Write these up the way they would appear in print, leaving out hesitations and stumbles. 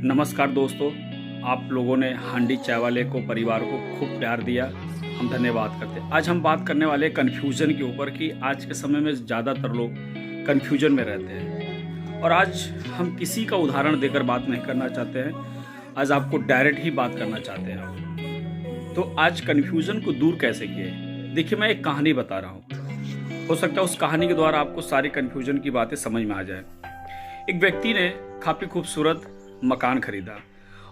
नमस्कार दोस्तों, आप लोगों ने हांडी चाय वाले को परिवार को खूब प्यार दिया, हम धन्यवाद करते हैं। आज हम बात करने वाले कन्फ्यूज़न के ऊपर कि आज के समय में ज़्यादातर लोग कन्फ्यूजन में रहते हैं। और आज हम किसी का उदाहरण देकर बात नहीं करना चाहते हैं, आज आपको डायरेक्ट ही बात करना चाहते हैं। तो आज कन्फ्यूज़न को दूर कैसे किए, देखिए मैं एक कहानी बता रहा हूँ, हो सकता है उस कहानी के द्वारा आपको सारी कन्फ्यूजन की बातें समझ में आ जाए। एक व्यक्ति ने काफ़ी खूबसूरत मकान खरीदा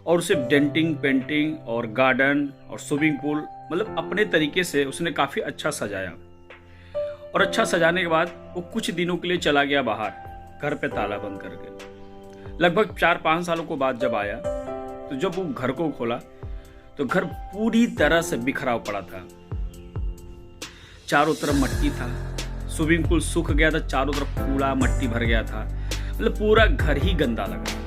और उसे डेंटिंग, पेंटिंग और गार्डन और स्विमिंग पूल मतलब अपने तरीके से उसने काफ़ी अच्छा सजाया। और अच्छा सजाने के बाद वो कुछ दिनों के लिए चला गया बाहर, घर पे ताला बंद करके। लगभग 4-5 सालों के बाद जब आया तो जब वो घर को खोला तो घर पूरी तरह से बिखरा पड़ा था। चारों तरफ मट्टी था, स्विमिंग पूल सूख गया था, चारों तरफ कूड़ा मट्टी भर गया था, मतलब पूरा घर ही गंदा लगा।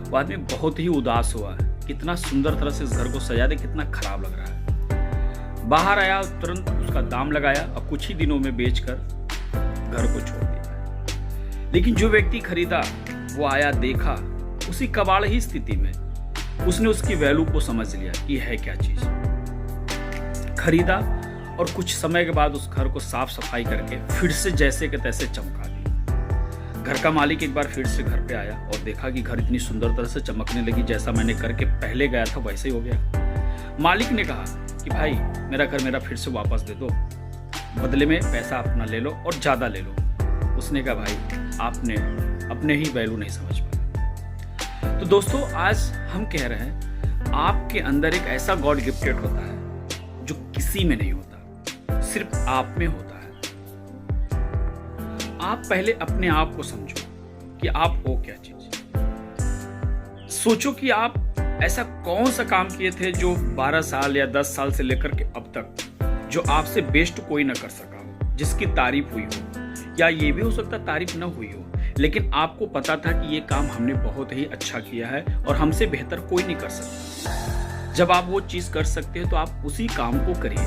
वो आदमी बहुत ही उदास हुआ, कितना सुंदर तरह से इस घर को सजा दे, कितना खराब लग रहा है। बाहर आया, तुरंत उसका दाम लगाया और कुछ ही दिनों में बेचकर घर को छोड़ दिया। लेकिन जो व्यक्ति खरीदा वो आया, देखा उसी कबाड़ ही स्थिति में, उसने उसकी वैल्यू को समझ लिया कि है क्या चीज। खरीदा और कुछ समय के बाद उस घर को साफ सफाई करके फिर से जैसे के तैसे चमका दिया। घर का मालिक एक बार फिर से घर पे आया और देखा कि घर इतनी सुंदर तरह से चमकने लगी, जैसा मैंने करके पहले गया था वैसे ही हो गया। मालिक ने कहा कि भाई मेरा घर मेरा फिर से वापस दे दो, बदले में पैसा अपना ले लो और ज़्यादा ले लो। उसने कहा भाई आपने अपने ही वैल्यू नहीं समझ पाया। तो दोस्तों आज हम कह रहे हैं आपके अंदर एक ऐसा गॉड गिफ्टेड होता है जो किसी में नहीं होता, सिर्फ आप में होता है। आप पहले अपने आप को समझो कि आप हो क्या चीज। सोचो कि आप ऐसा कौन सा काम किए थे जो 12 साल या 10 साल से लेकर के अब तक जो आपसे बेस्ट कोई ना कर सका हो, जिसकी तारीफ हुई हो, या ये भी हो सकता तारीफ ना हुई हो, लेकिन आपको पता था कि ये काम हमने बहुत ही अच्छा किया है और हमसे बेहतर कोई नहीं कर सकता। जब आप वो चीज कर सकते हो तो आप उसी काम को करिए।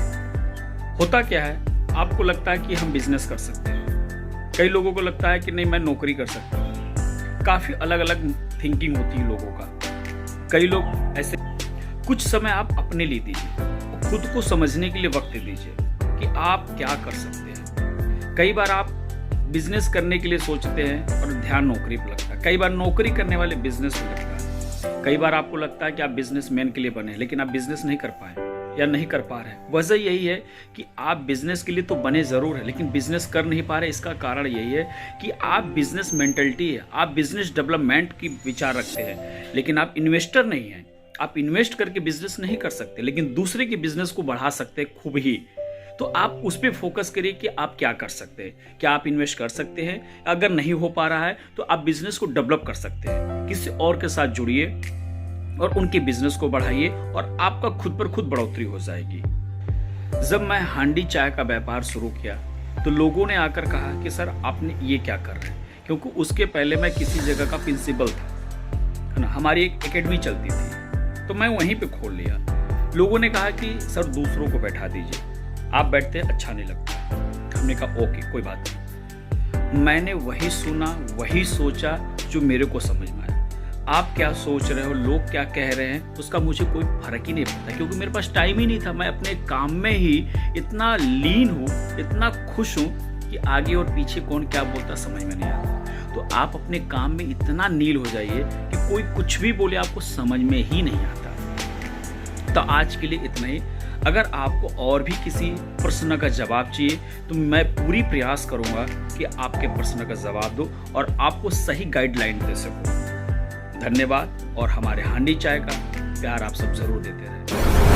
होता क्या है, आपको लगता है कि हम बिजनेस कर सकते हैं, कई लोगों को लगता है कि नहीं मैं नौकरी कर सकता हूँ। काफी अलग अलग थिंकिंग होती है लोगों का। कई लोग ऐसे, कुछ समय आप अपने लिए दीजिए, खुद को समझने के लिए वक्त दीजिए कि आप क्या कर सकते हैं। कई बार आप बिजनेस करने के लिए सोचते हैं और ध्यान नौकरी पर लगता है, कई बार नौकरी करने वाले बिजनेस में लगता है, कई बार आपको लगता है कि आप बिजनेसमैन के लिए बने लेकिन आप बिजनेस नहीं कर पाए या नहीं कर पा रहे। वजह यही है कि आप बिजनेस के लिए तो बने जरूर है लेकिन बिजनेस कर नहीं पा रहे। इसका कारण यही है कि आप बिजनेस मेंटलिटी है, आप बिजनेस डेवलपमेंट की विचार रखते हैं लेकिन आप इन्वेस्टर नहीं हैं। आप इन्वेस्ट करके बिजनेस नहीं कर सकते लेकिन दूसरे के बिजनेस को बढ़ा सकते हैं खूब ही। तो आप उस पर फोकस करिए कि आप क्या कर सकते हैं, क्या आप इन्वेस्ट कर सकते हैं। अगर नहीं हो पा रहा है तो आप बिजनेस को डेवलप कर सकते हैं, किसी और के साथ जुड़िए और उनके बिजनेस को बढ़ाइए और आपका खुद पर खुद बढ़ोतरी हो जाएगी। जब मैं हांडी चाय का व्यापार शुरू किया तो लोगों ने आकर कहा कि सर आपने ये क्या कर रहे हैं, क्योंकि उसके पहले मैं किसी जगह का प्रिंसिपल था, है ना, हमारी एक एकेडमी चलती थी तो मैं वहीं पे खोल लिया। लोगों ने कहा कि सर दूसरों को बैठा दीजिए, आप बैठते अच्छा नहीं लगता। हमने कहा ओके कोई बात नहीं। मैंने वही सुना, वही सोचा जो मेरे को समझ में आया। आप क्या सोच रहे हो, लोग क्या कह रहे हैं, उसका मुझे कोई फर्क ही नहीं पड़ता, क्योंकि मेरे पास टाइम ही नहीं था। मैं अपने काम में ही इतना लीन हूँ, इतना खुश हूँ कि आगे और पीछे कौन क्या बोलता समझ में नहीं आता। तो आप अपने काम में इतना नील हो जाइए कि कोई कुछ भी बोले आपको समझ में ही नहीं आता। तो आज के लिए इतना ही। अगर आपको और भी किसी प्रश्न का जवाब चाहिए तो मैं पूरी प्रयास करूंगा कि आपके प्रश्न का जवाब दूं और आपको सही गाइडलाइन दे सकूं। धन्यवाद और हमारे हांडी चाय का प्यार आप सब जरूर देते रहें।